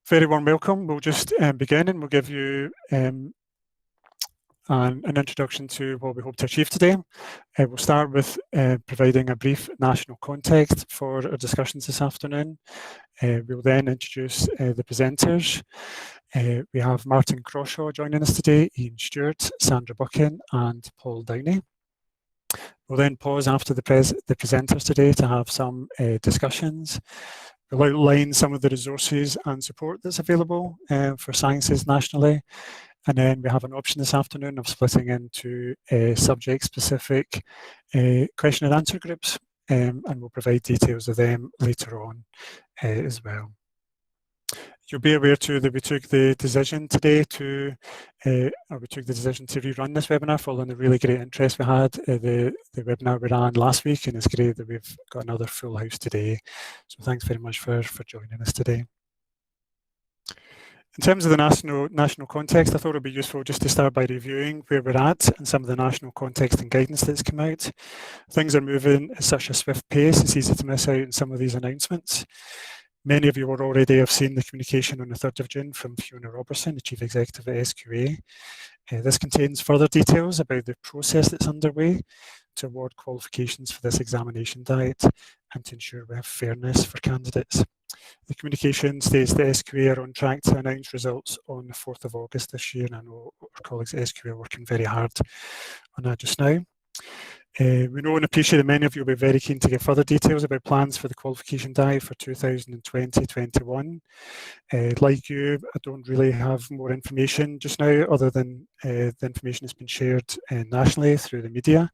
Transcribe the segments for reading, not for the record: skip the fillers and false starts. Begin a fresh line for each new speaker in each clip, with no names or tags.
Very warm welcome. We'll just begin and we'll give you an introduction to what we hope to achieve today. We'll start with providing a brief national context for our discussions this afternoon. We'll then introduce the presenters. We have Martin Crawshaw joining us today, Ian Stewart, Sandra Buchan and Paul Downey. We'll then pause after the presenters today to have some discussions. We'll outline some of the resources and support that's available for sciences nationally. And then we have an option this afternoon of splitting into subject-specific question and answer groups, and we'll provide details of them later on as well. You'll be aware too that we took the decision today to rerun this webinar following the really great interest we had. The webinar we ran last week, and it's great that we've got another full house today. So thanks very much for joining us today. In terms of the national context, I thought it would be useful just to start by reviewing where we're at and some of the national context and guidance that's come out. Things are moving at such a swift pace, it's easy to miss out on some of these announcements. Many of you will already have seen the communication on the 3rd of June from Fiona Robertson, the Chief Executive at SQA. This contains further details about the process that's underway to award qualifications for this examination diet and to ensure we have fairness for candidates. The communication states that SQA are on track to announce results on the 4th of August this year, and I know our colleagues at SQA are working very hard on that just now. We know and appreciate that many of you will be very keen to get further details about plans for the qualification diet for 2020-21. Like you, I don't really have more information just now other than the information that's been shared nationally through the media.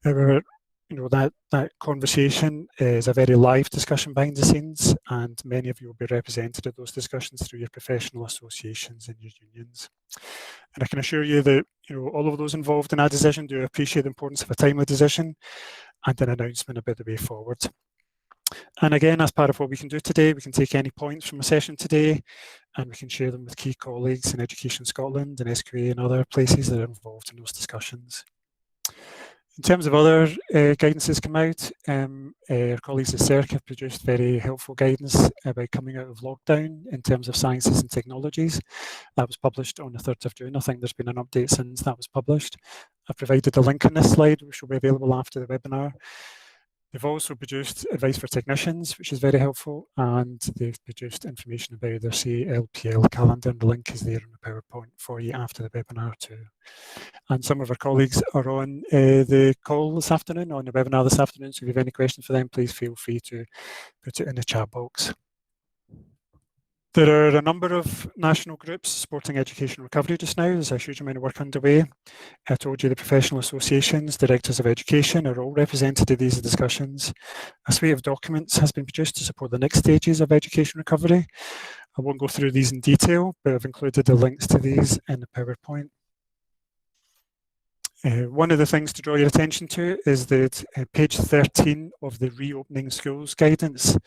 However, you know, that conversation is a very live discussion behind the scenes, and many of you will be represented at those discussions through your professional associations and your unions. And I can assure you that all of those involved in that decision do appreciate the importance of a timely decision and an announcement about the way forward. And again, as part of what we can do today, we can take any points from a session today and we can share them with key colleagues in Education Scotland and SQA and other places that are involved in those discussions. In terms of other guidance that's come out, our colleagues at CERC have produced very helpful guidance about coming out of lockdown in terms of sciences and technologies. That was published on the 3rd of June. I think there's been an update since that was published. I've provided a link on this slide, which will be available after the webinar. They've also produced advice for technicians, which is very helpful, and they've produced information about their CLPL calendar, and the link is there in the PowerPoint for you after the webinar too. And some of our colleagues are on the call this afternoon, on the webinar this afternoon, so if you have any questions for them, please feel free to put it in the chat box. There are a number of national groups supporting education recovery just now. There's a huge amount of work underway. I told you the professional associations, directors of education are all represented in these discussions. A suite of documents has been produced to support the next stages of education recovery. I won't go through these in detail, but I've included the links to these in the PowerPoint. One of the things to draw your attention to is that page 13 of the Reopening Schools guidance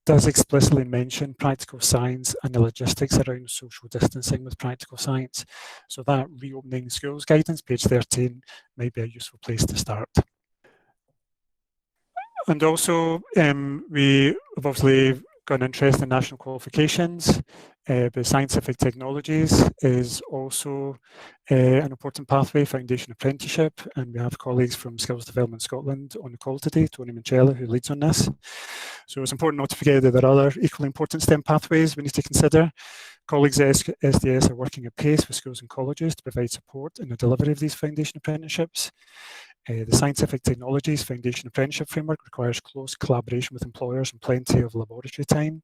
does explicitly mention practical science and the logistics around social distancing with practical science. So that Reopening Schools guidance, page 13, might be a useful place to start. And also, we have obviously got an interest in national qualifications, but scientific technologies is also an important pathway, foundation apprenticeship, and we have colleagues from Skills Development Scotland on the call today, Tony Manchella, who leads on this. So it's important not to forget that there are other equally important STEM pathways we need to consider. Colleagues at SDS are working at pace with schools and colleges to provide support in the delivery of these foundation apprenticeships. The Scientific Technologies Foundation Apprenticeship Framework requires close collaboration with employers and plenty of laboratory time.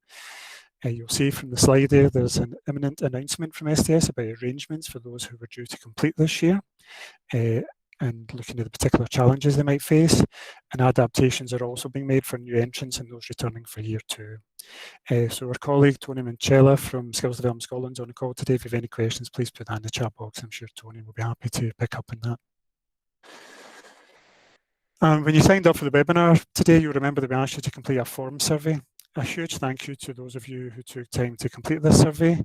You'll see from the slide there's an imminent announcement from SDS about arrangements for those who were due to complete this year and looking at the particular challenges they might face, and adaptations are also being made for new entrants and those returning for year 2. So our colleague Tony Manchella from Skills Development Scotland is on the call today. If you have any questions, please put that in the chat box. I'm sure Tony will be happy to pick up on that. When you signed up for the webinar today, you'll remember that we asked you to complete a form survey. A huge thank you to those of you who took time to complete this survey.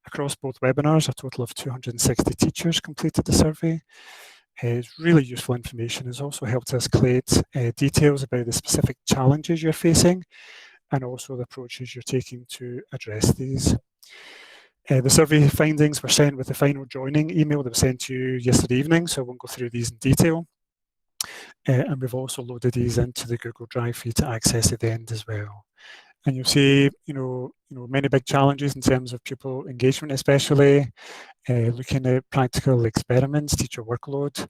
Across both webinars, a total of 260 teachers completed the survey. It's really useful information. It's also helped us collate details about the specific challenges you're facing and also the approaches you're taking to address these. The survey findings were sent with the final joining email that was sent to you yesterday evening, so I won't go through these in detail. And we've also loaded these into the Google Drive for you to access at the end as well. And you'll see, many big challenges in terms of pupil engagement, especially looking at practical experiments, teacher workload.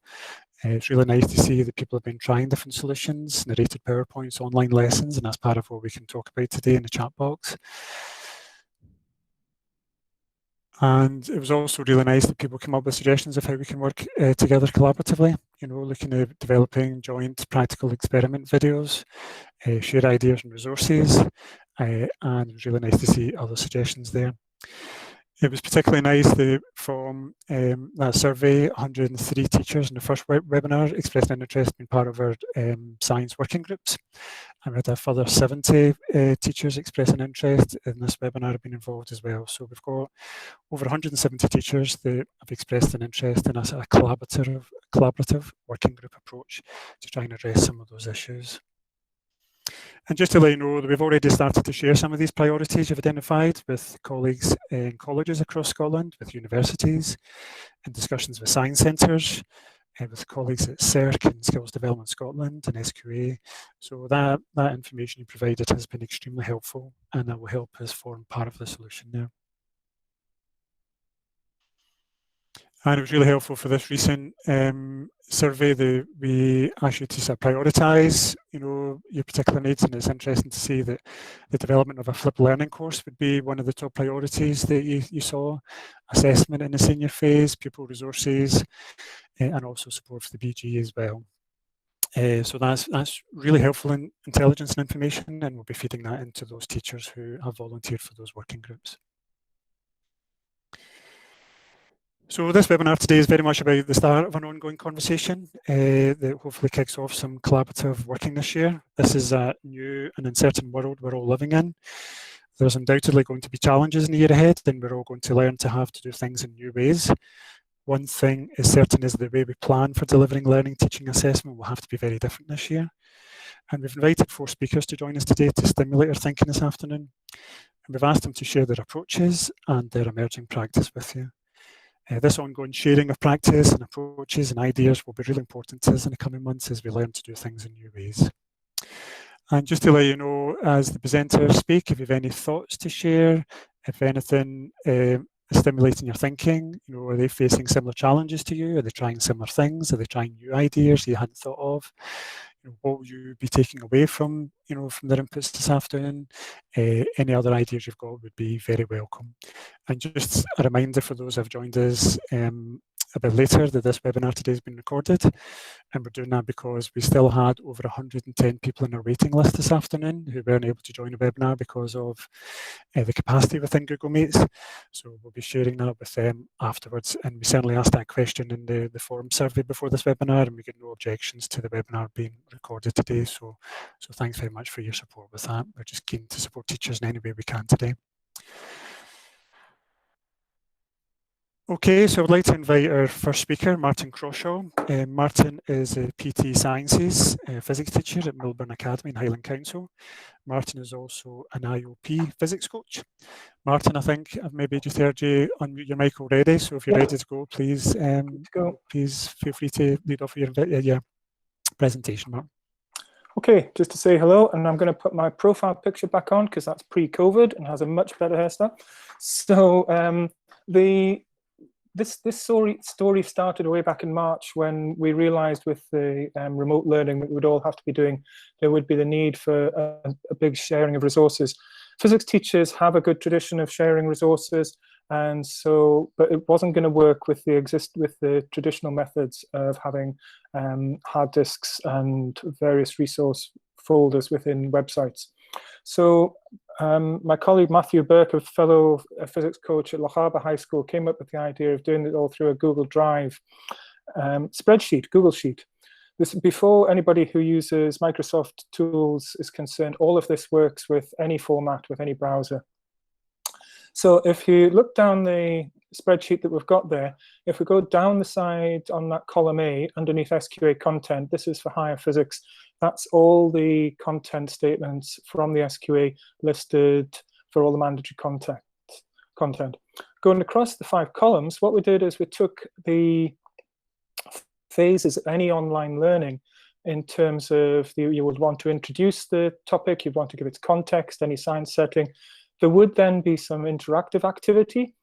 It's really nice to see that people have been trying different solutions, narrated PowerPoints, online lessons, and that's part of what we can talk about today in the chat box. And it was also really nice that people came up with suggestions of how we can work together collaboratively, looking at developing joint practical experiment videos, share ideas and resources, and it was really nice to see other suggestions there. It was particularly nice that from that survey, 103 teachers in the first webinar expressed an interest in being part of our science working groups. And we had a further 70 teachers express an interest in this webinar have been involved as well. So we've got over 170 teachers that have expressed an interest in a sort of collaborative working group approach to try and address some of those issues. And just to let you know that we've already started to share some of these priorities you've identified with colleagues in colleges across Scotland, with universities, and discussions with science centres, with colleagues at CERC and Skills Development Scotland and SQA. So that information you provided has been extremely helpful, and that will help us form part of the solution there. And it was really helpful for this recent survey that we asked you to sort of prioritise, your particular needs, and it's interesting to see that the development of a flipped learning course would be one of the top priorities that you saw, assessment in the senior phase, pupil resources, and also support for the BG as well. So that's really helpful in intelligence and information, and we'll be feeding that into those teachers who have volunteered for those working groups. So this webinar today is very much about the start of an ongoing conversation that hopefully kicks off some collaborative working this year. This is a new and uncertain world we're all living in. There's undoubtedly going to be challenges in the year ahead, and we're all going to learn to have to do things in new ways. One thing is certain is the way we plan for delivering learning, teaching, assessment will have to be very different this year. And we've invited 4 speakers to join us today to stimulate our thinking this afternoon. And we've asked them to share their approaches and their emerging practice with you. This ongoing sharing of practice and approaches and ideas will be really important to us in the coming months as we learn to do things in new ways. And just to let you know, as the presenters speak, if you have any thoughts to share, if anything is stimulating your thinking, are they facing similar challenges to you? Are they trying similar things? Are they trying new ideas you hadn't thought of? What will you be taking away from, from their inputs this afternoon? Any other ideas you've got would be very welcome. And just a reminder for those who have joined us a bit later that this webinar today has been recorded, and we're doing that because we still had over 110 people in our waiting list this afternoon who weren't able to join the webinar because of the capacity within Google Meets. So we'll be sharing that with them afterwards, and we certainly asked that question in the forum survey before this webinar, and we get no objections to the webinar being recorded today. So thanks very much for your support with that. We're just keen to support teachers in any way we can today. Okay, so I'd like to invite our first speaker, Martin Crawshaw. Martin is a PT Sciences physics teacher at Milburn Academy in Highland Council. Martin is also an IOP physics coach. Martin, I think I've maybe just heard you unmute your mic already, so if you're ready to go, please please feel free to lead off your presentation, Martin.
Okay, just to say hello, and I'm going to put my profile picture back on because that's pre-COVID and has a much better hairstyle. So this story started way back in March when we realized with the remote learning that we would all have to be doing, there would be the need for a big sharing of resources. Physics teachers have a good tradition of sharing resources, and so, but it wasn't going to work with the traditional methods of having hard disks and various resource folders within websites. So my colleague Matthew Burke, a fellow physics coach at Loch Harbour High School, came up with the idea of doing it all through a Google Drive spreadsheet, Google Sheet. This, before anybody who uses Microsoft tools is concerned, all of this works with any format, with any browser. So if you look down the spreadsheet that we've got there, if we go down the side on that column A, underneath SQA content, this is for higher physics. That's all the content statements from the SQA listed for all the mandatory content. Going across the 5 columns, what we did is we took the phases of any online learning in terms of you would want to introduce the topic, you'd want to give its context, any science setting. There would then be some interactive activity.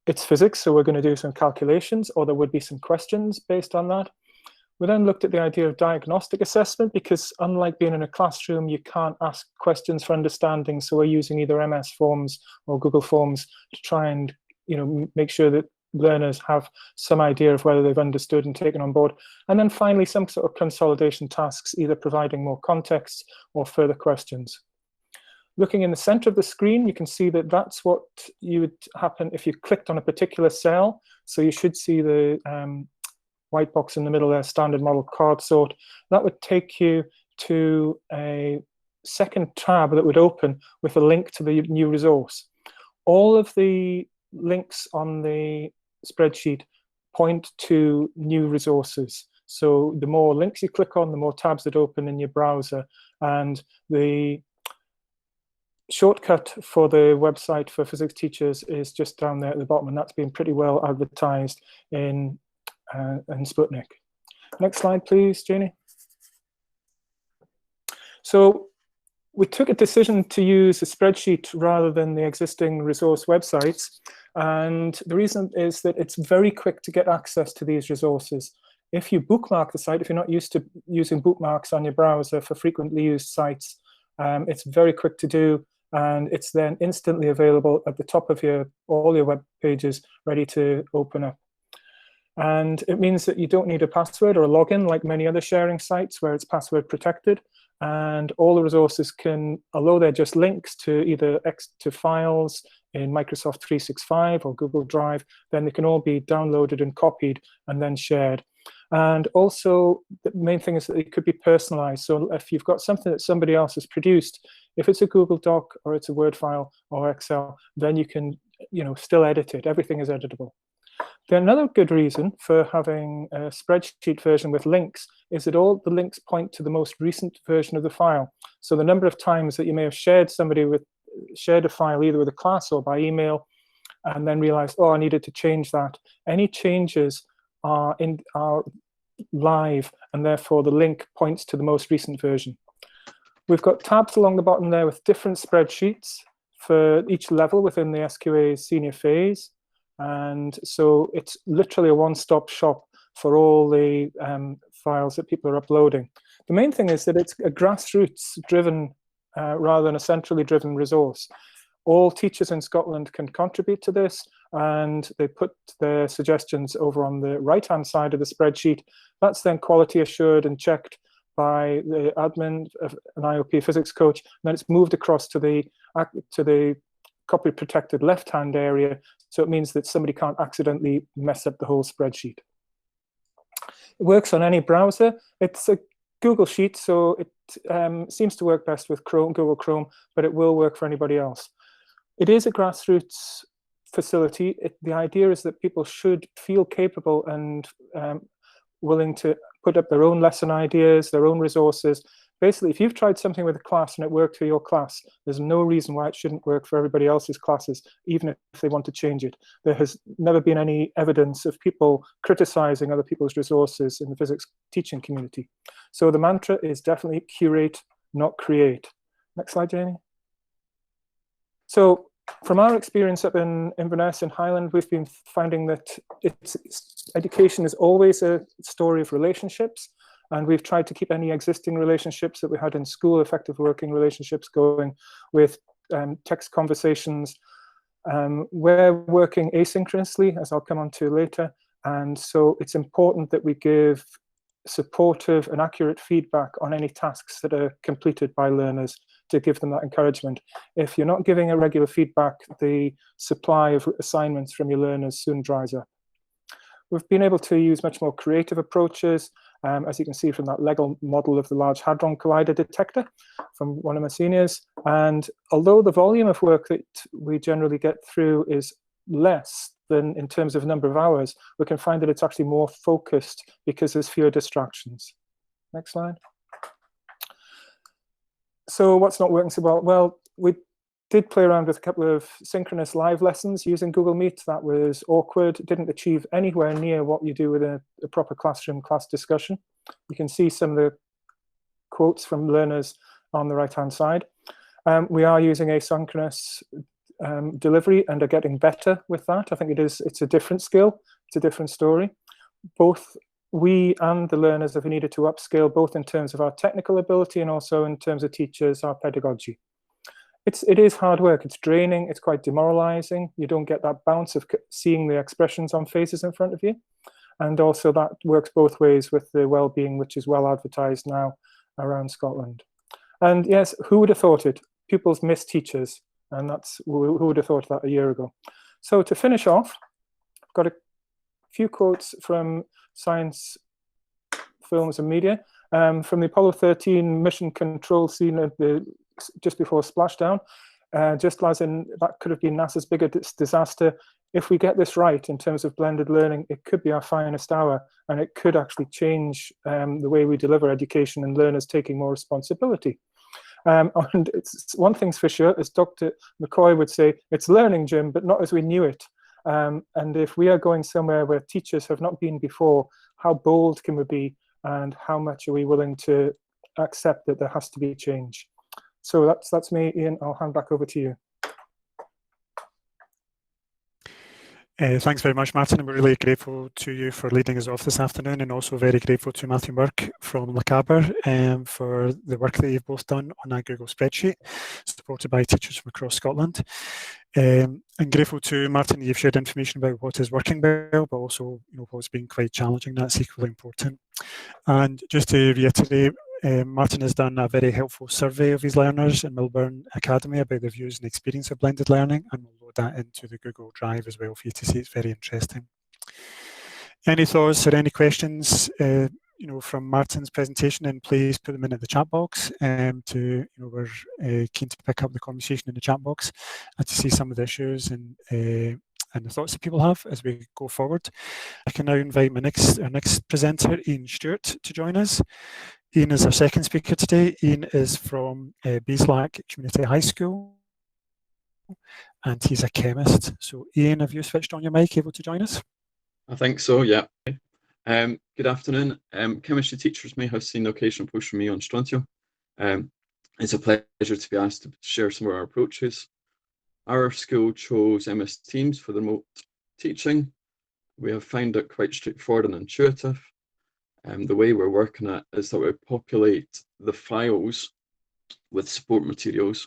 It's physics, so we're going to do some calculations, or there would be some questions based on that. We then looked at the idea of diagnostic assessment, because unlike being in a classroom, you can't ask questions for understanding. So we're using either MS Forms or Google Forms to try and make sure that learners have some idea of whether they've understood and taken on board. And then finally, some sort of consolidation tasks, either providing more context or further questions. Looking in the center of the screen, you can see that that's what would happen if you clicked on a particular cell. So you should see the white box in the middle there, standard model card sort. That would take you to a second tab that would open with a link to the new resource. All of the links on the spreadsheet point to new resources. So the more links you click on, the more tabs that open in your browser. And the shortcut for the website for physics teachers is just down there at the bottom, and that's been pretty well advertised in Sputnik. Next slide, please, Janie. So we took a decision to use a spreadsheet rather than the existing resource websites. And the reason is that it's very quick to get access to these resources. If you bookmark the site, if you're not used to using bookmarks on your browser for frequently used sites, it's very quick to do. And it's then instantly available at the top of all your web pages, ready to open up. And it means that you don't need a password or a login like many other sharing sites where it's password protected. And all the resources can, although they're just links to either to files in Microsoft 365 or Google Drive, then they can all be downloaded and copied and then shared. And also, the main thing is that it could be personalized. So if you've got something that somebody else has produced, if it's a Google Doc or it's a Word file or Excel, then you can still edit it. Everything is editable. Then another good reason for having a spreadsheet version with links is that all the links point to the most recent version of the file. So the number of times that you may have shared a file either with a class or by email, and then realized, oh, I needed to change that. Any changes are live, and therefore the link points to the most recent version. We've got tabs along the bottom there with different spreadsheets for each level within the SQA senior phase. And so it's literally a one-stop shop for all the files that people are uploading. The main thing is that it's a grassroots-driven rather than a centrally driven resource. All teachers in Scotland can contribute to this, and they put their suggestions over on the right-hand side of the spreadsheet. That's then quality assured and checked by the admin of an IOP physics coach, and then it's moved across to the copy protected left-hand area, so it means that somebody can't accidentally mess up the whole spreadsheet. It works on any browser. It's a Google Sheet, so it seems to work best with Google Chrome, but it will work for anybody else. It is a grassroots facility. The idea is that people should feel capable and willing to put up their own lesson ideas, their own resources. Basically, if you've tried something with a class and it worked for your class, there's no reason why it shouldn't work for everybody else's classes, even if they want to change it. There has never been any evidence of people criticizing other people's resources in the physics teaching community. So the mantra is definitely curate, not create. Next slide, Janie. So from our experience up in Inverness in Highland, we've been finding that education is always a story of relationships. And we've tried to keep any existing relationships that we had in school, effective working relationships, going with text conversations. We're working asynchronously, as I'll come on to later. And so it's important that we give supportive and accurate feedback on any tasks that are completed by learners to give them that encouragement. If you're not giving a regular feedback, the supply of assignments from your learners soon dries up. We've been able to use much more creative approaches, as you can see from that Lego model of the Large Hadron Collider detector from one of my seniors. And although the volume of work that we generally get through is less than in terms of number of hours, we can find that it's actually more focused because there's fewer distractions. Next slide. So what's not working so well? Well, we Did play around with a couple of synchronous live lessons using Google Meet. That was awkward, didn't achieve anywhere near what you do with a proper classroom class discussion. You can see some of the quotes from learners on the right-hand side. We are using asynchronous delivery and are getting better with that. I think it's a different skill, it's a different story. Both we and the learners have needed to upscale, both in terms of our technical ability and also in terms of teachers, our pedagogy. It is hard work, it's draining, it's quite demoralizing. You don't get that bounce of seeing the expressions on faces in front of you. And also that works both ways with the well-being, which is well advertised now around Scotland. And yes, who would have thought it? Pupils miss teachers, and who would have thought that a year ago? So to finish off, I've got a few quotes from science, films and media. From the Apollo 13 mission control scene at just before splashdown, just as in that could have been NASA's biggest disaster. If we get this right in terms of blended learning, it could be our finest hour, and it could actually change the way we deliver education and learners taking more responsibility. And one thing's for sure, as Dr. McCoy would say, it's learning, Jim, but not as we knew it. And if we are going somewhere where teachers have not been before, how bold can we be, and how much are we willing to accept that there has to be change? So that's me, Ian. I'll hand back over to you.
Thanks very much, Martin, and we're really grateful to you for leading us off this afternoon, and also very grateful to Matthew Burke from Lacaber for the work that you've both done on that Google spreadsheet, supported by teachers from across Scotland. And grateful to Martin, you've shared information about what is working well, but also what's been quite challenging. That's equally important. And just to reiterate, Martin has done a very helpful survey of his learners in Milburn Academy about their views and experience of blended learning, and we'll load that into the Google Drive as well for you to see. It's very interesting. Any thoughts or any questions from Martin's presentation, and please put them in the chat box. We're keen to pick up the conversation in the chat box and to see some of the issues and the thoughts that people have as we go forward. I can now invite our next presenter, Ian Stewart, to join us. Ian is our second speaker today. Ian is from Beeslack Community High School, and he's a chemist. So Ian, have you switched on your mic, able to join us?
I think so, yeah. Good afternoon. Chemistry teachers may have seen the occasional post from me on Strontium. It's a pleasure to be asked to share some of our approaches. Our school chose MS Teams for the remote teaching. We have found it quite straightforward and intuitive. The way we're working at is that we populate the files with support materials,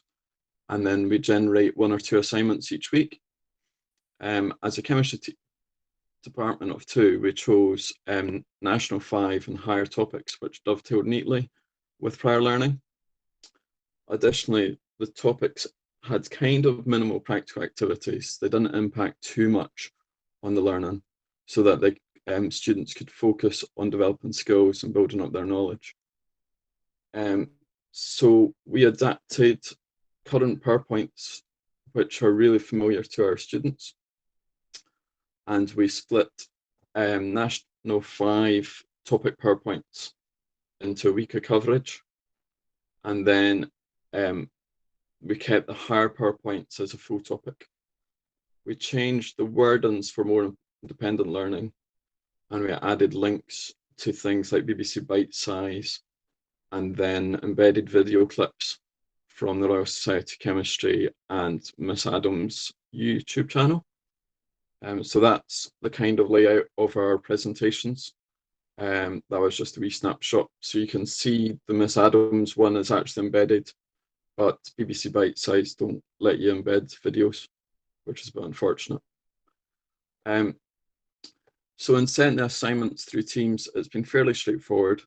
and then we generate 1 or 2 assignments each week. As a chemistry department of 2, we chose National 5 and higher topics, which dovetailed neatly with prior learning. Additionally, the topics had kind of minimal practical activities. They didn't impact too much on the learning, so that the students could focus on developing skills and building up their knowledge. So we adapted current PowerPoints, which are really familiar to our students, and we split National 5 topic PowerPoints into a week of coverage, and then we kept the higher PowerPoints as a full topic. We changed the wordings for more independent learning, and we added links to things like BBC Bite Size, and then embedded video clips from the Royal Society of Chemistry and Miss Adams' YouTube channel. So that's the kind of layout of our presentations. That was just a wee snapshot. So you can see the Miss Adams one is actually embedded, but BBC Bite Size don't let you embed videos, which is a bit unfortunate. So in sending the assignments through Teams, it's been fairly straightforward.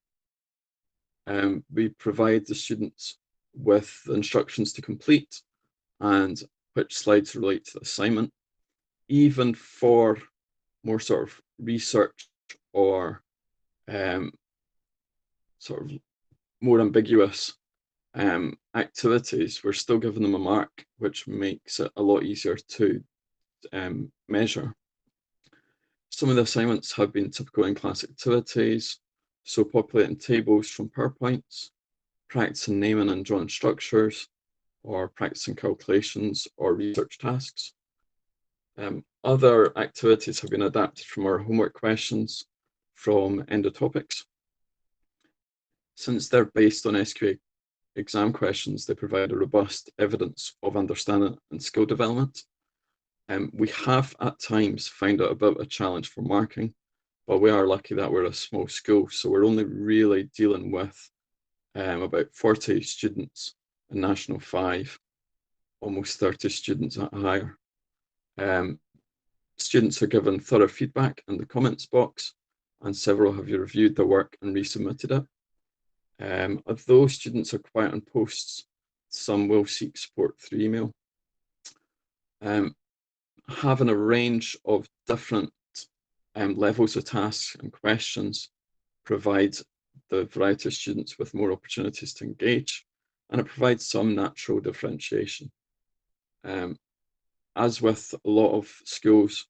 We provide the students with the instructions to complete and which slides relate to the assignment. Even for more sort of research or sort of more ambiguous activities, we're still giving them a mark, which makes it a lot easier to measure. Some of the assignments have been typical in-class activities, so populating tables from PowerPoints, practicing naming and drawing structures, or practicing calculations or research tasks. Other activities have been adapted from our homework questions from End of Topics. Since they're based on SQA exam questions, they provide a robust evidence of understanding and skill development. We have at times found it a bit of a challenge for marking, but we are lucky that we're a small school, so we're only really dealing with about 40 students in National 5, almost 30 students at higher. Students are given thorough feedback in the comments box, and several have reviewed their work and resubmitted it. Although students are quiet on posts, some will seek support through email. Having a range of different levels of tasks and questions provides the variety of students with more opportunities to engage, and it provides some natural differentiation. As with a lot of schools,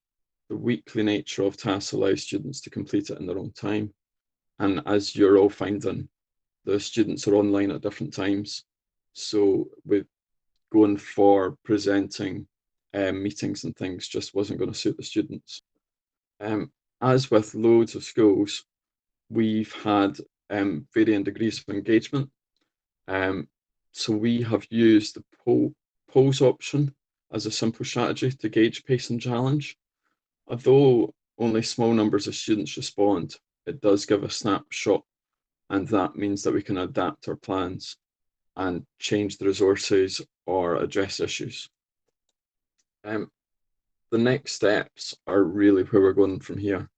the weekly nature of tasks allows students to complete it in their own time. And as you're all finding, the students are online at different times. So with going for presenting meetings and things just wasn't going to suit the students. As with loads of schools, we've had varying degrees of engagement. So we have used the polls option as a simple strategy to gauge pace and challenge. Although only small numbers of students respond, it does give a snapshot, and that means that we can adapt our plans and change the resources or address issues. The next steps are really where we're going from here.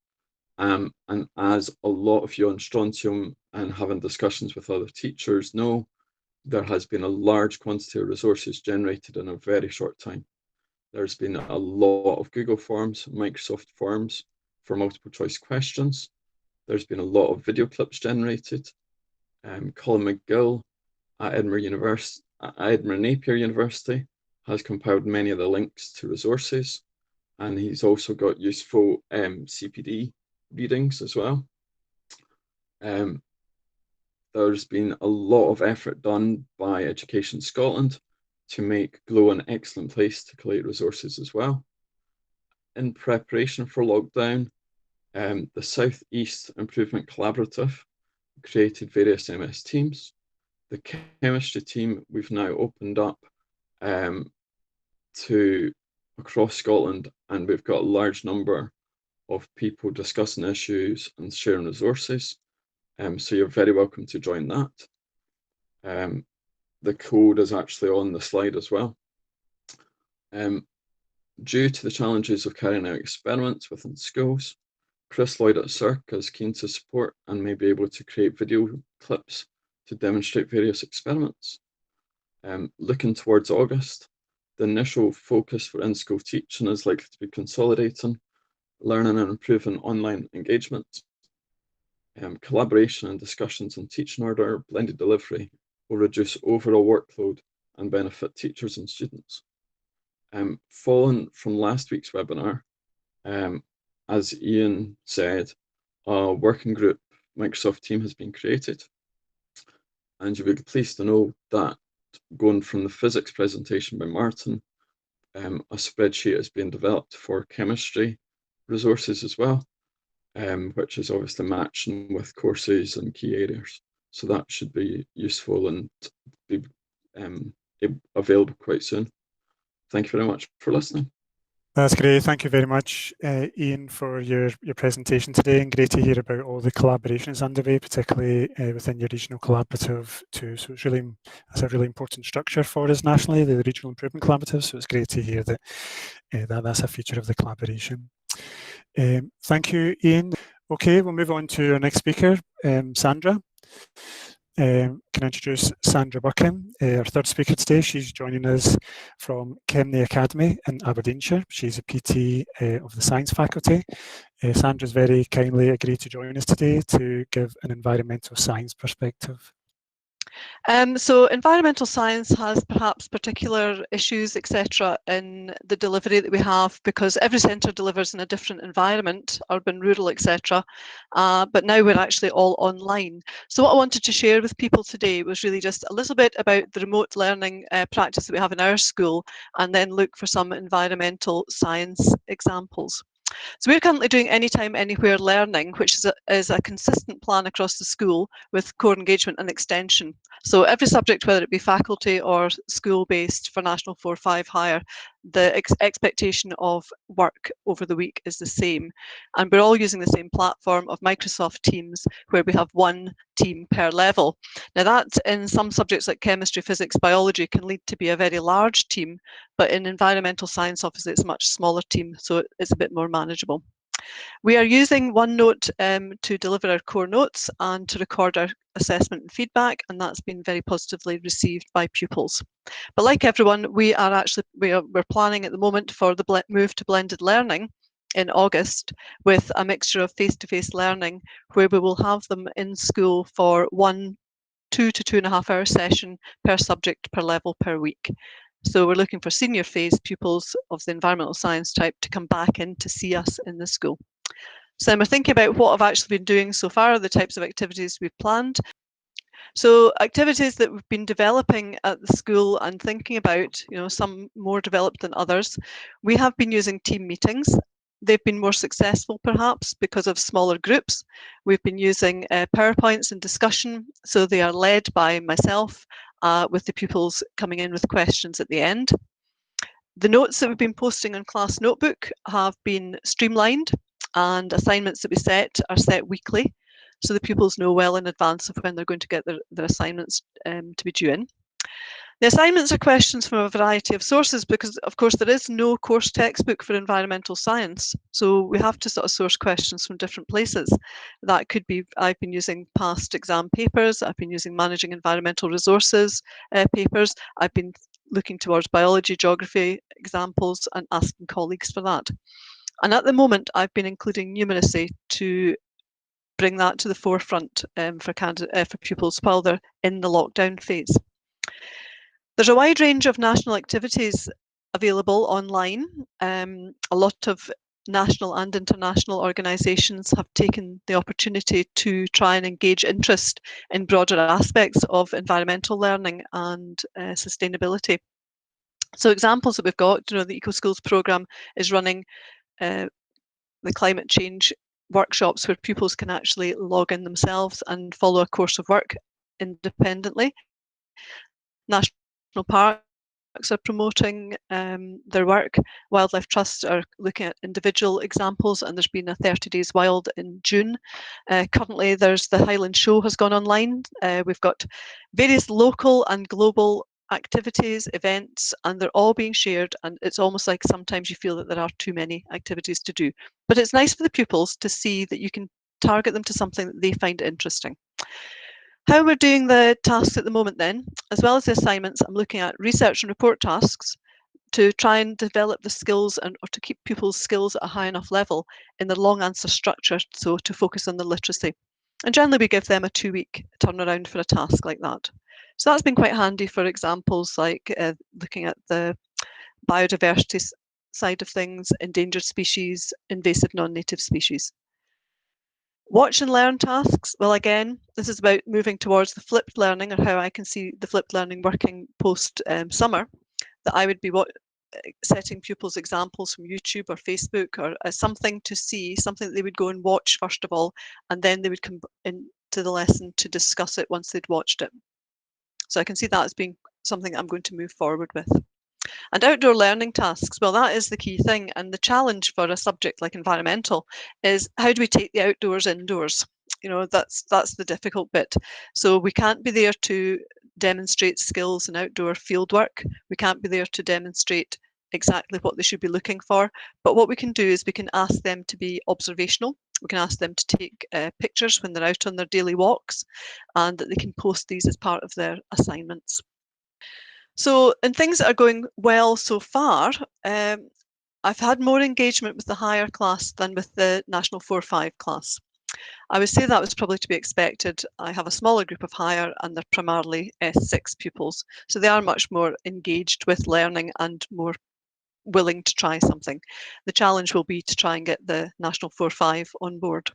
And as a lot of you on Strontium and having discussions with other teachers know, there has been a large quantity of resources generated in a very short time. There's been a lot of Google Forms, Microsoft Forms for multiple choice questions. There's been a lot of video clips generated. Colin McGill at Edinburgh Napier University has compiled many of the links to resources, and he's also got useful CPD readings as well. There's been a lot of effort done by Education Scotland to make GLOW an excellent place to collate resources as well. In preparation for lockdown, the South East Improvement Collaborative created various MS teams. The chemistry team we've now opened up to across Scotland, and we've got a large number of people discussing issues and sharing resources. So you're very welcome to join that. The code is actually on the slide as well. Due to the challenges of carrying out experiments within schools, Chris Lloyd at CERC is keen to support and may be able to create video clips to demonstrate various experiments. Looking towards August, the initial focus for in-school teaching is likely to be consolidating, learning and improving online engagement. Collaboration and discussions on teaching order, blended delivery will reduce overall workload and benefit teachers and students. Following from last week's webinar, as Ian said, a working group Microsoft team has been created, and you'll be pleased to know that going from the physics presentation by Martin, a spreadsheet is being developed for chemistry resources as well, which is obviously matching with courses and key areas. So that should be useful and be available quite soon. Thank you very much for listening.
That's great. Thank you very much, Ian, for your presentation today, and great to hear about all the collaborations underway, particularly within your regional collaborative too. So it's that's a really important structure for us nationally, the Regional Improvement Collaborative. So it's great to hear that that's a feature of the collaboration. Thank you, Ian. Okay, we'll move on to our next speaker, Sandra. Can I introduce Sandra Buchan, our third speaker today. She's joining us from Kemney Academy in Aberdeenshire. She's a PT of the Science Faculty. Sandra's very kindly agreed to join us today to give an environmental science perspective.
So environmental science has perhaps particular issues, etc., in the delivery that we have, because every centre delivers in a different environment, urban, rural, etc. But now we're actually all online. So what I wanted to share with people today was really just a little bit about the remote learning practice that we have in our school, and then look for some environmental science examples. So we're currently doing Anytime, Anywhere Learning, which is a consistent plan across the school with core engagement and extension. So every subject, whether it be faculty or school-based for National 4-5 higher, the expectation of work over the week is the same. And we're all using the same platform of Microsoft Teams, where we have one team per level. Now that in some subjects like chemistry, physics, biology can lead to be a very large team, but in environmental science, obviously it's a much smaller team, so it's a bit more manageable. We are using OneNote to deliver our core notes and to record our assessment and feedback, and that's been very positively received by pupils. But like everyone, we're planning at the moment for the move to blended learning in August, with a mixture of face-to-face learning, where we will have them in school for 1 2 to 2.5 hour session per subject per level per week. So we're looking for senior phase pupils of the environmental science type to come back in to see us in the school. So we're thinking about what I've actually been doing so far, the types of activities we've planned. So activities that we've been developing at the school and thinking about, some more developed than others. We have been using team meetings. They've been more successful perhaps because of smaller groups. We've been using PowerPoints and discussion, so they are led by myself with the pupils coming in with questions at the end. The notes that we've been posting on Class Notebook have been streamlined, and assignments that we set are set weekly, so the pupils know well in advance of when they're going to get their assignments to be due in. The assignments are questions from a variety of sources because, of course, there is no course textbook for environmental science. So we have to sort of source questions from different places. That could be, I've been using past exam papers, I've been using managing environmental resources papers, I've been looking towards biology, geography examples and asking colleagues for that. And at the moment, I've been including numeracy to bring that to the forefront for pupils while they're in the lockdown phase. There's a wide range of national activities available online. A lot of national and international organisations have taken the opportunity to try and engage interest in broader aspects of environmental learning and sustainability. So examples that we've got, the Eco Schools programme is running the climate change workshops where pupils can actually log in themselves and follow a course of work independently. National parks are promoting their work. Wildlife trusts are looking at individual examples, and there's been a 30 Days Wild in June. Currently, there's the Highland Show has gone online. We've got various local and global activities, events, and they're all being shared, and it's almost like sometimes you feel that there are too many activities to do. But it's nice for the pupils to see that you can target them to something that they find interesting. How we're doing the tasks at the moment then, as well as the assignments, I'm looking at research and report tasks to try and develop the skills or to keep pupils' skills at a high enough level in the long answer structure, so to focus on the literacy. And generally we give them a 2-week turnaround for a task like that. So that's been quite handy for examples like looking at the biodiversity side of things, endangered species, invasive non-native species. Watch and learn tasks. Well, again, this is about moving towards the flipped learning, or how I can see the flipped learning working post summer, that I would be setting pupils examples from YouTube or Facebook or something to see, something that they would go and watch first of all, and then they would come into the lesson to discuss it once they'd watched it. So I can see that as being something I'm going to move forward with. And outdoor learning tasks, well, that is the key thing. And the challenge for a subject like environmental is how do we take the outdoors indoors? That's the difficult bit. So we can't be there to demonstrate skills in outdoor field work. We can't be there to demonstrate exactly what they should be looking for. But what we can do is we can ask them to be observational. We can ask them to take pictures when they're out on their daily walks, and that they can post these as part of their assignments. So, and things that are going well so far, I've had more engagement with the higher class than with the National 4-5 class. I would say that was probably to be expected. I have a smaller group of higher and they're primarily S6 pupils. So they are much more engaged with learning and more willing to try something. The challenge will be to try and get the National 4-5 on board.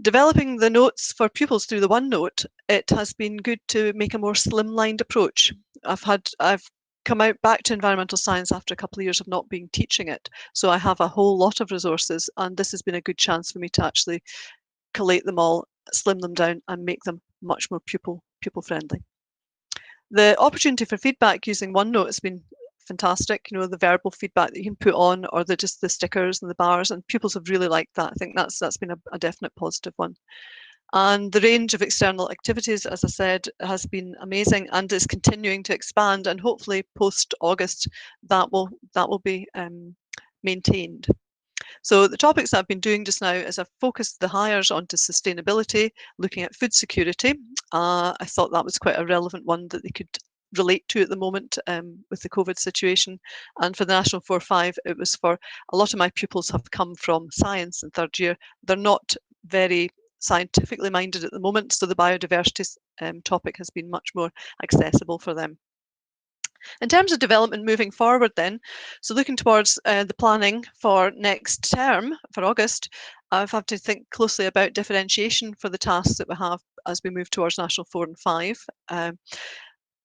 Developing the notes for pupils through the OneNote, it has been good to make a more slimlined approach. I've come out back to environmental science after a couple of years of not being teaching it, so I have a whole lot of resources, and this has been a good chance for me to actually collate them all, slim them down, and make them much more pupil friendly. The opportunity for feedback using OneNote has been fantastic. You know, the verbal feedback that you can put on, or just the stickers and the bars, and pupils have really liked that. I think that's been a definite positive one. And the range of external activities, as I said, has been amazing and is continuing to expand, and hopefully post-August that will be maintained. So the topics I've been doing just now is I've focused the hires onto sustainability, looking at food security. I thought that was quite a relevant one that they could relate to at the moment with the COVID situation. And for the National 4-5, it was for a lot of my pupils have come from science in third year. They're not very scientifically minded at the moment, so the biodiversity topic has been much more accessible for them. In terms of development moving forward then, so looking towards the planning for next term, for August, I've had to think closely about differentiation for the tasks that we have as we move towards National 4 and 5.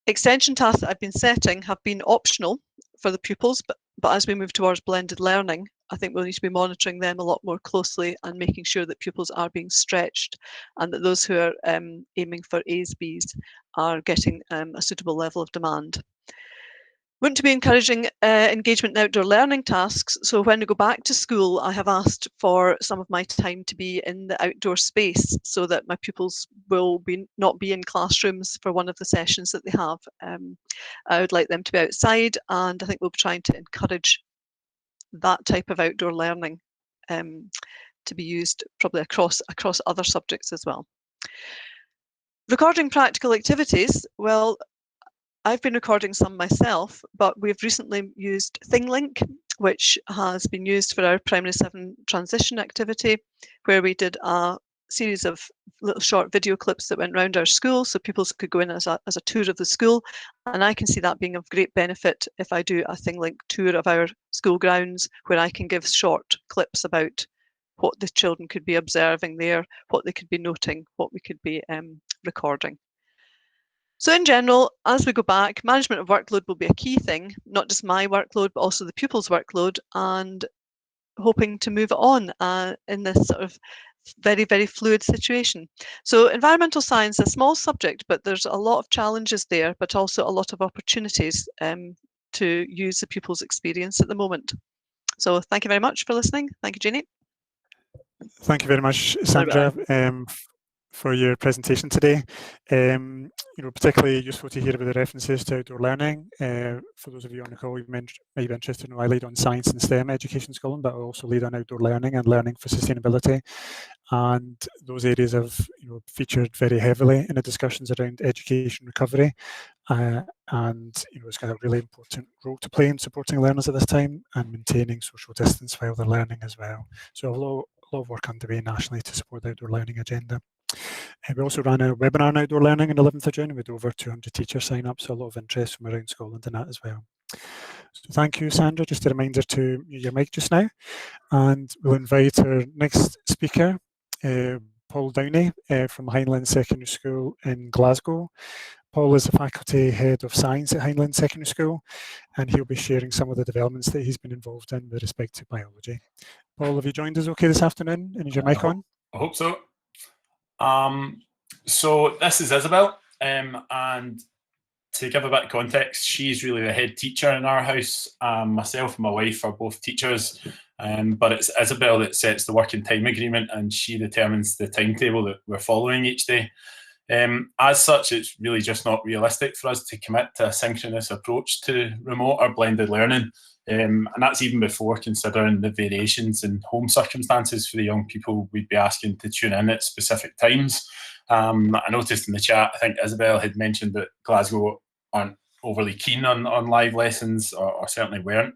Extension tasks that I've been setting have been optional for the pupils, but as we move towards blended learning, I think we'll need to be monitoring them a lot more closely and making sure that pupils are being stretched and that those who are aiming for A's, B's are getting a suitable level of demand. We want to be encouraging engagement in outdoor learning tasks. So when we go back to school, I have asked for some of my time to be in the outdoor space so that my pupils will not be in classrooms for one of the sessions that they have. I would like them to be outside, and I think we'll be trying to encourage that type of outdoor learning to be used probably across other subjects as well. Recording practical activities, well, I've been recording some myself, but we've recently used ThingLink, which has been used for our Primary 7 transition activity, where we did a series of little short video clips that went around our school, so pupils could go in as a tour of the school. And I can see that being of great benefit if I do a ThingLink tour of our school grounds, where I can give short clips about what the children could be observing there, what they could be noting, what we could be recording. So in general, as we go back, management of workload will be a key thing, not just my workload, but also the pupils' workload, and hoping to move on in this sort of very, very fluid situation. So environmental science is a small subject, but there's a lot of challenges there, but also a lot of opportunities to use the pupils' experience at the moment. So thank you very much for listening. Thank you, Jeannie.
Thank you very much, Sandra, for your presentation today. You know, particularly useful to hear about the references to outdoor learning. For those of you on the call, you may be interested to know I lead on science and STEM education in Scotland, but I also lead on outdoor learning and learning for sustainability. And those areas have featured very heavily in the discussions around education recovery. And it's got a really important role to play in supporting learners at this time and maintaining social distance while they're learning as well. So a lot of work underway nationally to support the outdoor learning agenda. We also ran a webinar on outdoor learning on the 11th of June with over 200 teachers sign up, so a lot of interest from around Scotland in that as well. So thank you, Sandra. Just a reminder to mute your mic just now, and we'll invite our next speaker, Paul Downey from Highland Secondary School in Glasgow. Paul is the Faculty Head of Science at Highland Secondary School, and he'll be sharing some of the developments that he's been involved in with respect to biology. Paul, have you joined us okay this afternoon? And is your mic on?
I hope so. So this is Isabel, and to give a bit of context, she's really the head teacher in our house. Myself and my wife are both teachers, but it's Isabel that sets the working time agreement, and she determines the timetable that we're following each day. As such, it's really just not realistic for us to commit to a synchronous approach to remote or blended learning. And that's even before considering the variations in home circumstances for the young people we'd be asking to tune in at specific times. I noticed in the chat, I think Isabel had mentioned that Glasgow aren't overly keen on live lessons, or certainly weren't.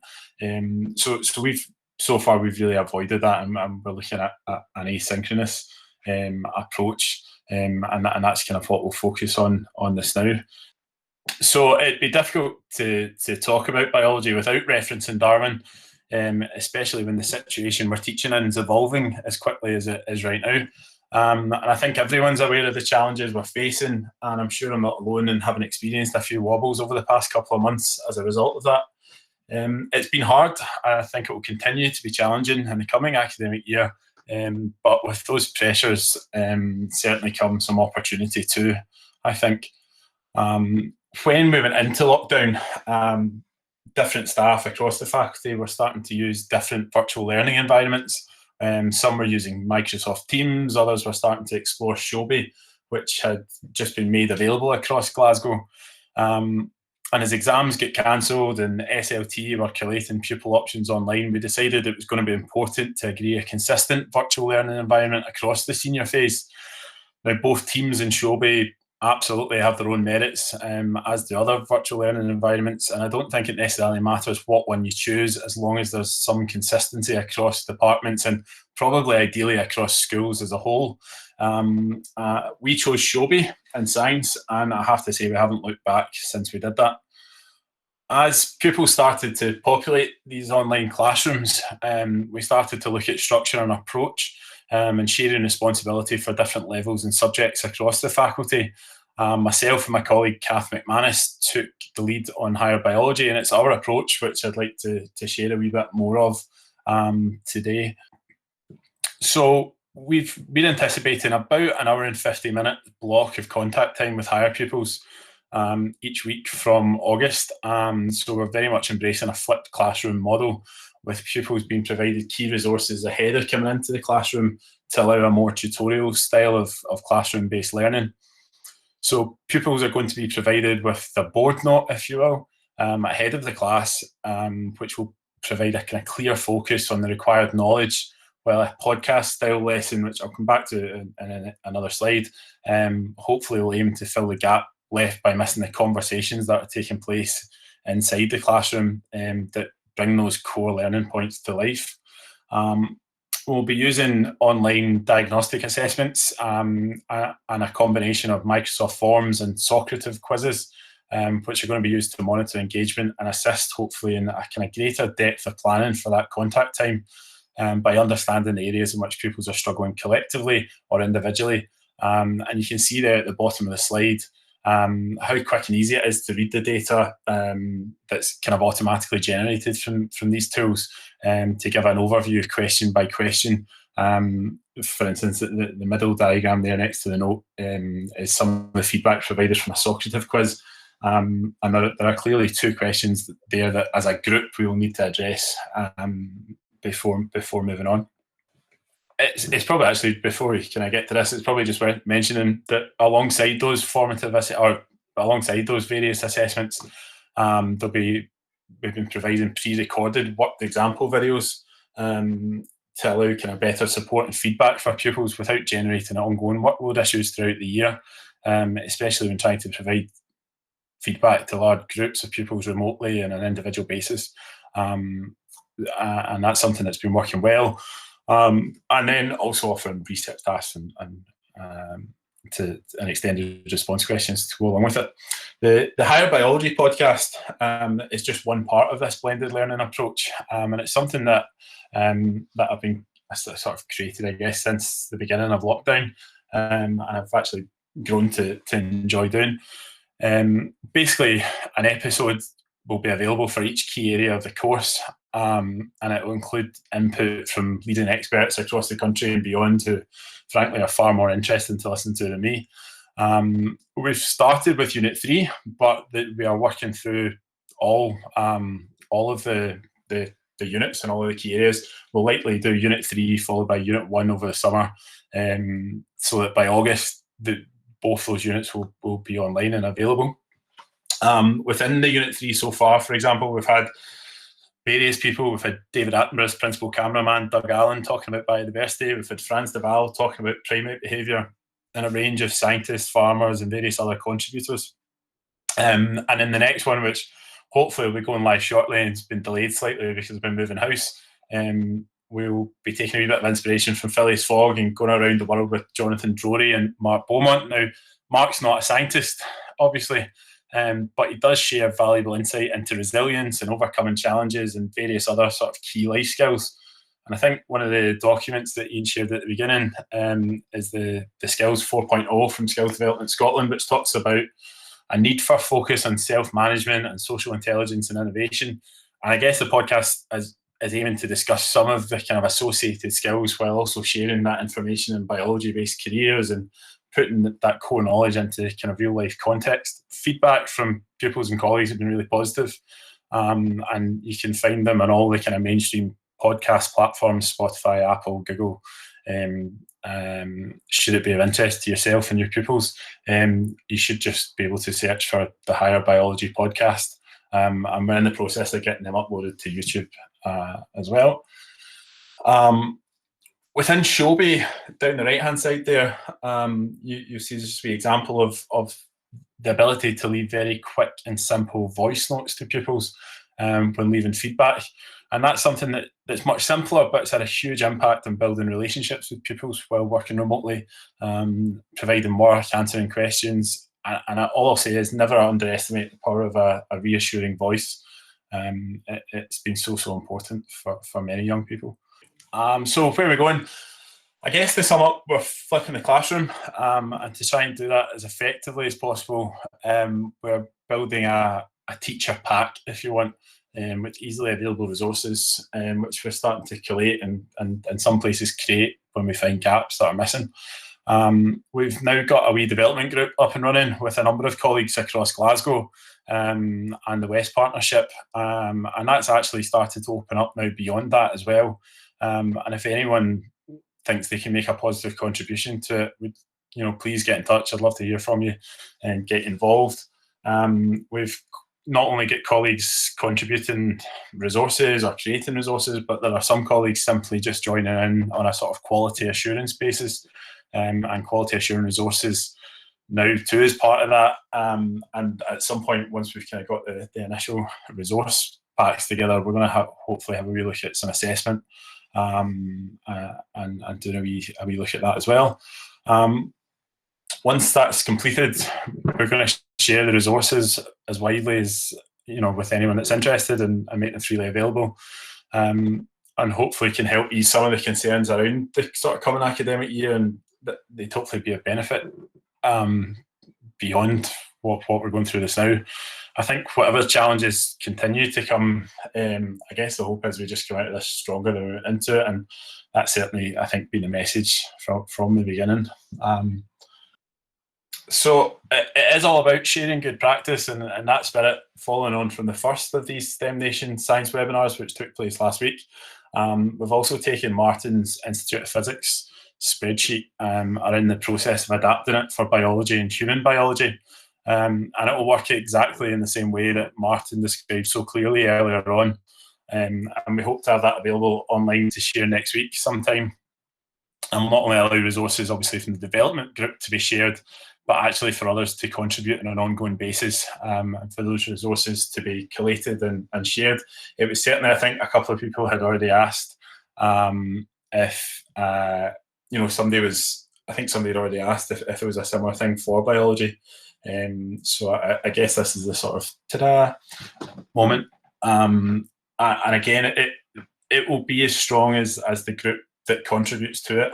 So we've so far we've really avoided that, and we're looking at an asynchronous approach, and that's kind of what we'll focus on this now. So it'd be difficult to talk about biology without referencing Darwin, especially when the situation we're teaching in is evolving as quickly as it is right now. And I think everyone's aware of the challenges we're facing, and I'm sure I'm not alone in having experienced a few wobbles over the past couple of months as a result of that. It's been hard. I think it will continue to be challenging in the coming academic year, but with those pressures certainly comes some opportunity too, I think. When we went into lockdown, different staff across the faculty were starting to use different virtual learning environments. Some were using Microsoft Teams, others were starting to explore Shobi, which had just been made available across Glasgow. And as exams get cancelled and SLT were collating pupil options online, we decided it was going to be important to agree a consistent virtual learning environment across the senior phase. Now, both Teams and Shobi absolutely have their own merits, as do other virtual learning environments, and I don't think it necessarily matters what one you choose, as long as there's some consistency across departments and probably ideally across schools as a whole. We chose Shobi in science, and I have to say we haven't looked back since we did that. As pupils started to populate these online classrooms, we started to look at structure and approach, and sharing responsibility for different levels and subjects across the faculty. Myself and my colleague Kath McManus took the lead on higher biology, and it's our approach which I'd like to share a wee bit more of today. So we've been anticipating about an hour and 50-minute block of contact time with higher pupils each week from August. So we're very much embracing a flipped classroom model, with pupils being provided key resources ahead of coming into the classroom to allow a more tutorial style of classroom-based learning. So pupils are going to be provided with the board note, if you will, ahead of the class, which will provide a kind of clear focus on the required knowledge, while a podcast-style lesson, which I'll come back to in another slide, hopefully will aim to fill the gap left by missing the conversations that are taking place inside the classroom that bring those core learning points to life. We'll be using online diagnostic assessments and a combination of Microsoft Forms and Socrative quizzes, which are going to be used to monitor engagement and assist, hopefully, in a kind of greater depth of planning for that contact time, by understanding the areas in which pupils are struggling collectively or individually. And you can see there at the bottom of the slide how quick and easy it is to read the data that's kind of automatically generated from these tools, to give an overview question by question. For instance, the middle diagram there next to the note is some of the feedback provided from a Socrative quiz. And there are clearly two questions there that as a group we will need to address before moving on. It's probably actually, before we kind of get to this, it's probably just worth mentioning that alongside those alongside those various assessments, we've been providing pre-recorded worked example videos to allow kind of better support and feedback for pupils without generating ongoing workload issues throughout the year, especially when trying to provide feedback to large groups of pupils remotely on an individual basis. And that's something that's been working well. And then also offering research tasks and extended response questions to go along with it. The Higher Biology podcast is just one part of this blended learning approach, and it's something that I've been sort of created, I guess, since the beginning of lockdown, and I've actually grown to enjoy doing. Basically, an episode will be available for each key area of the course, and it will include input from leading experts across the country and beyond, who frankly are far more interesting to listen to than me. We've started with Unit 3, but we are working through all of the units and all of the key areas. We'll likely do Unit 3 followed by Unit 1 over the summer, so that by August both those units will be online and available. Within the Unit 3 so far, for example, we've had various people. We've had David Attenborough's principal cameraman, Doug Allen, talking about biodiversity. We've had Franz de Waal talking about primate behaviour, and a range of scientists, farmers, and various other contributors. And in the next one, which hopefully will be going live shortly, and it's been delayed slightly because we've been moving house, we'll be taking a wee bit of inspiration from Phileas Fogg and going around the world with Jonathan Drury and Mark Beaumont. Now, Mark's not a scientist, obviously, but he does share valuable insight into resilience and overcoming challenges and various other sort of key life skills. And I think one of the documents that Ian shared at the beginning is the Skills 4.0 from Skills Development Scotland, which talks about a need for focus on self-management and social intelligence and innovation. And I guess the podcast is aiming to discuss some of the kind of associated skills while also sharing that information in biology-based careers and putting that core knowledge into kind of real-life context. Feedback from pupils and colleagues have been really positive, and you can find them on all the kind of mainstream podcast platforms, Spotify, Apple, Google. Should it be of interest to yourself and your pupils, you should just be able to search for the Higher Biology podcast. And we're in the process of getting them uploaded to YouTube as well. Within Shobi, down the right-hand side there, you see just an example of the ability to leave very quick and simple voice notes to pupils when leaving feedback. And that's something that's much simpler, but it's had a huge impact on building relationships with pupils while working remotely, providing work, answering questions. And all I'll say is never underestimate the power of a reassuring voice. It's been so important for many young people. So where are we going? I guess to sum up, we're flipping the classroom, and to try and do that as effectively as possible, we're building a teacher pack, if you want, with easily available resources, which we're starting to collate and in some places create when we find gaps that are missing. We've now got a wee development group up and running with a number of colleagues across Glasgow and the West Partnership, and that's actually started to open up now beyond that as well. And if anyone thinks they can make a positive contribution to it, please get in touch. I'd love to hear from you and get involved. We've not only got colleagues contributing resources or creating resources, but there are some colleagues simply just joining in on a sort of quality assurance basis, and quality assurance resources now too is part of that. And at some point, once we've kind of got the initial resource packs together, we're going to hopefully have a wee look at some assessment and doing a wee look at that as well. Once that's completed, we're going to share the resources as widely as with anyone that's interested and make them freely available, and hopefully can help ease some of the concerns around the sort of coming academic year, and that they'd hopefully be of benefit beyond what we're going through this now. I think whatever challenges continue to come, I guess the hope is we just come out of this stronger than we went into it, and that's certainly, I think, been the message from the beginning. So it is all about sharing good practice and that spirit, following on from the first of these STEM Nation science webinars, which took place last week. We've also taken Martin's Institute of Physics spreadsheet, are in the process of adapting it for biology and human biology. And it will work exactly in the same way that Martin described so clearly earlier on. And we hope to have that available online to share next week sometime. And we'll not only allow resources, obviously, from the development group to be shared, but actually for others to contribute on an ongoing basis, and for those resources to be collated and shared. It was certainly, I think, a couple of people had already asked if somebody had already asked if it was a similar thing for biology. So I guess this is the sort of ta-da moment. And again, it will be as strong as the group that contributes to it.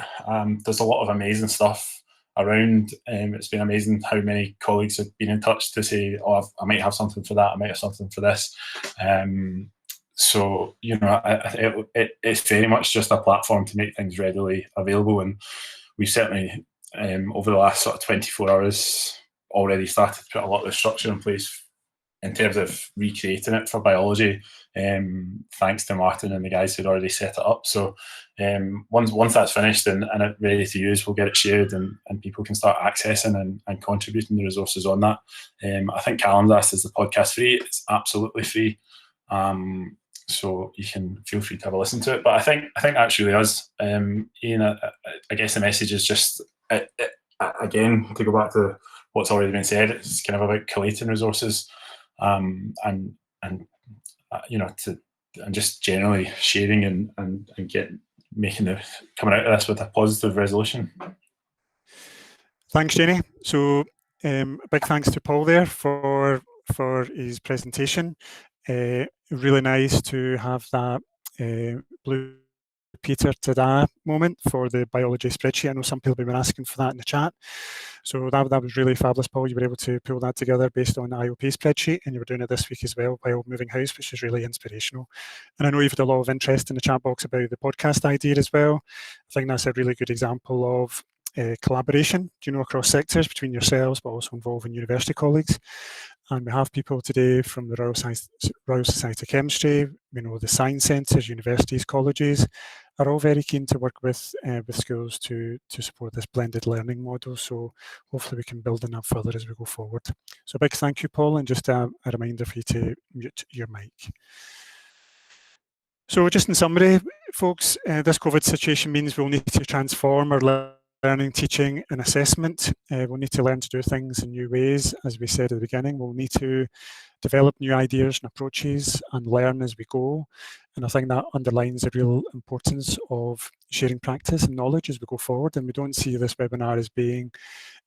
There's a lot of amazing stuff around. It's been amazing how many colleagues have been in touch to say, I might have something for that, I might have something for this. So it's very much just a platform to make things readily available, and we've certainly over the last sort of 24 hours already started to put a lot of the structure in place in terms of recreating it for biology, thanks to Martin and the guys who'd already set it up. So once that's finished and it's ready to use, we'll get it shared and people can start accessing and contributing the resources on that. I think Callum's asked, is the podcast free? It's absolutely free. So you can feel free to have a listen to it. But I think that's really us. Ian, I guess the message is just, again, to go back to what's already been said, it's kind of about collating resources, and to just generally sharing and coming out of this with a positive resolution.
Thanks, Jenny. So big thanks to Paul there for his presentation. Really nice to have that blue Peter to that moment for the biology spreadsheet. I know some people have been asking for that in the chat. So that was really fabulous, Paul. You were able to pull that together based on the IOP spreadsheet, and you were doing it this week as well by Old Moving House, which is really inspirational. And I know you've had a lot of interest in the chat box about the podcast idea as well. I think that's a really good example of collaboration, across sectors between yourselves, but also involving university colleagues. And we have people today from the Royal Society of Chemistry, the science centres, universities, colleges, are all very keen to work with schools to support this blended learning model. So hopefully we can build on that further as we go forward. So a big thank you, Paul, and just a reminder for you to mute your mic. So just in summary, folks, this COVID situation means we'll need to transform our learning, teaching and assessment. We'll need to learn to do things in new ways. As we said at the beginning, we'll need to develop new ideas and approaches and learn as we go. And I think that underlines the real importance of sharing practice and knowledge as we go forward. And we don't see this webinar as being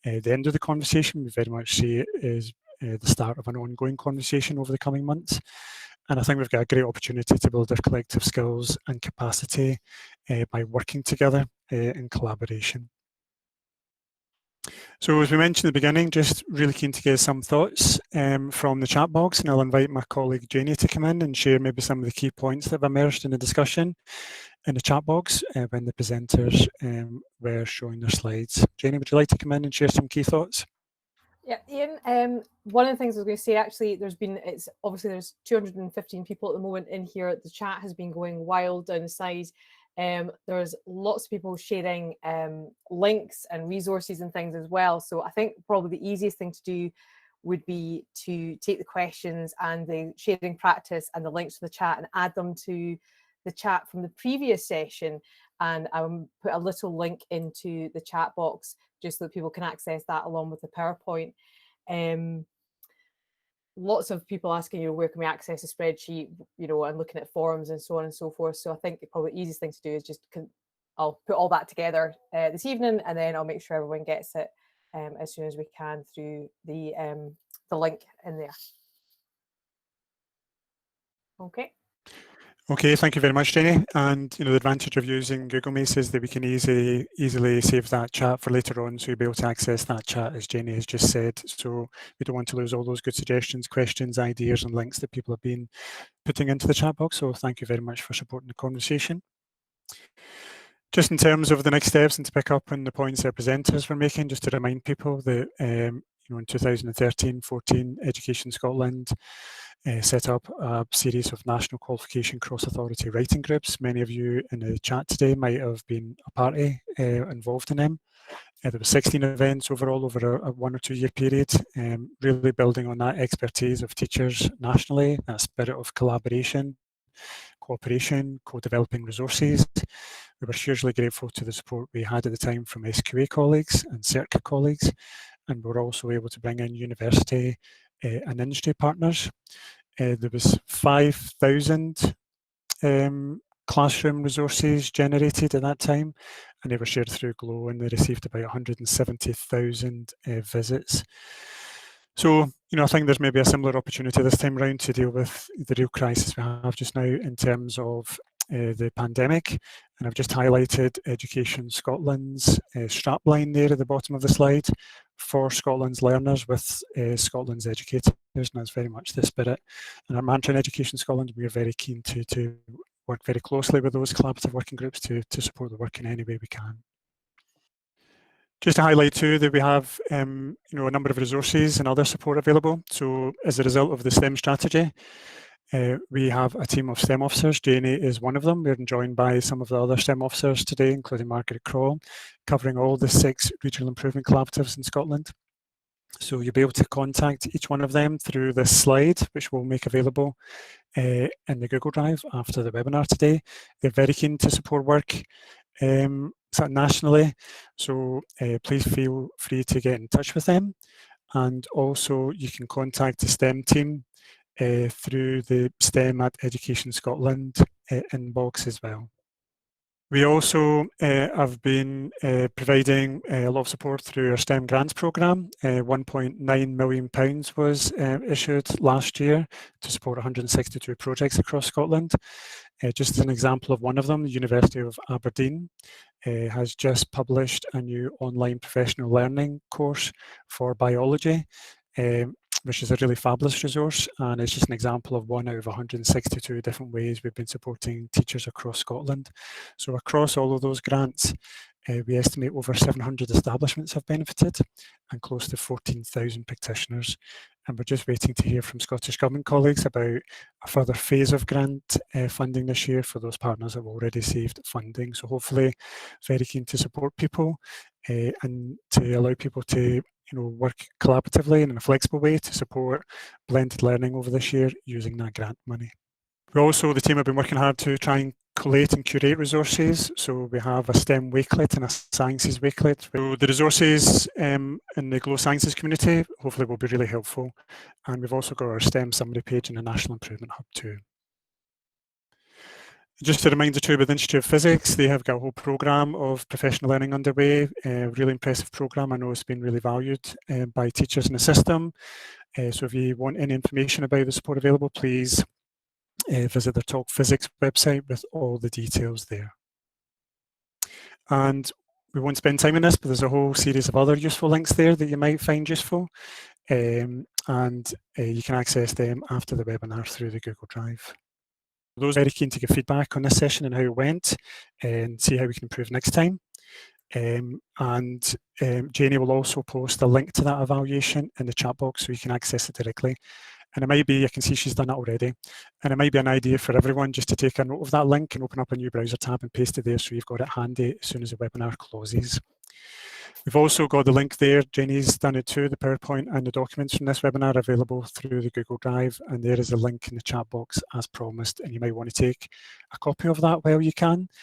the end of the conversation. We very much see it as the start of an ongoing conversation over the coming months. And I think we've got a great opportunity to build our collective skills and capacity by working together in collaboration. So as we mentioned at the beginning, just really keen to get some thoughts from the chat box, and I'll invite my colleague Janie to come in and share maybe some of the key points that have emerged in the discussion in the chat box when the presenters were showing their slides. Janie, would you like to come in and share some key thoughts?
Yeah, Ian, one of the things I was going to say, actually, there's 215 people at the moment in here. The chat has been going wild down the side. There's lots of people sharing links and resources and things as well. So I think probably the easiest thing to do would be to take the questions and the sharing practice and the links to the chat and add them to the chat from the previous session. And I will put a little link into the chat box just so that people can access that along with the PowerPoint. Lots of people asking, where can we access a spreadsheet, and looking at forums and so on and so forth. So I think probably the easiest thing to do is I'll put all that together this evening, and then I'll make sure everyone gets it as soon as we can through the link in there. Okay.
Okay, thank you very much, Jenny. And the advantage of using Google Meet is that we can easily save that chat for later on, so you'll be able to access that chat as Jenny has just said. So we don't want to lose all those good suggestions, questions, ideas and links that people have been putting into the chat box. So thank you very much for supporting the conversation. Just in terms of the next steps and to pick up on the points our presenters were making, just to remind people that in 2013-14, Education Scotland set up a series of national qualification cross-authority writing groups. Many of you in the chat today might have been a party involved in them. There were 16 events overall over a 1 or 2 year period, really building on that expertise of teachers nationally, that spirit of collaboration, cooperation, co-developing resources. We were hugely grateful to the support we had at the time from SQA colleagues and CERC colleagues, and we were also able to bring in university and industry partners. There was 5,000 classroom resources generated at that time, and they were shared through GLOW, and they received about 170,000 visits. So, I think there's maybe a similar opportunity this time around to deal with the real crisis we have just now in terms of the pandemic. And I've just highlighted Education Scotland's strapline there at the bottom of the slide for Scotland's learners with Scotland's educators, and that's very much the spirit. And our mantra in Education Scotland, we are very keen to work very closely with those collaborative working groups to support the work in any way we can. Just to highlight too that we have a number of resources and other support available. So as a result of the STEM strategy, we have a team of STEM officers. Janie is one of them. We're joined by some of the other STEM officers today, including Margaret Kroll, covering all the 6 regional improvement collaboratives in Scotland. So you'll be able to contact each one of them through this slide, which we'll make available in the Google Drive after the webinar today. They're very keen to support work nationally, so please feel free to get in touch with them. And also you can contact the STEM team through the STEM at Education Scotland inbox as well. We also have been providing a lot of support through our STEM grants programme. £1.9 million was issued last year to support 162 projects across Scotland. Just as an example of one of them, the University of Aberdeen has just published a new online professional learning course for biology, which is a really fabulous resource, and it's just an example of one out of 162 different ways we've been supporting teachers across Scotland. So across all of those grants, we estimate over 700 establishments have benefited and close to 14,000 practitioners. And we're just waiting to hear from Scottish Government colleagues about a further phase of grant funding this year for those partners that have already received funding. So hopefully very keen to support people and to allow people to work collaboratively and in a flexible way to support blended learning over this year using that grant money. We also, the team have been working hard to try and collate and curate resources. So we have a STEM wakelet and a sciences wakelet. So the resources in the Glow Sciences community hopefully will be really helpful. And we've also got our STEM summary page in the National Improvement Hub too. Just a reminder too, with the Institute of Physics, they have got a whole programme of professional learning underway, a really impressive programme. I know it's been really valued by teachers in the system. So if you want any information about the support available, please visit the Talk Physics website with all the details there. And we won't spend time on this, but there's a whole series of other useful links there that you might find useful. And you can access them after the webinar through the Google Drive. Those very keen to give feedback on this session and how it went and see how we can improve next time. Janie will also post a link to that evaluation in the chat box so you can access it directly. And it might be, I can see she's done that already, and it might be an idea for everyone just to take a note of that link and open up a new browser tab and paste it there so you've got it handy as soon as the webinar closes. We've also got the link there, Janie's done it too, the PowerPoint and the documents from this webinar are available through the Google Drive, and there is a link in the chat box as promised, and you might want to take a copy of that while you can.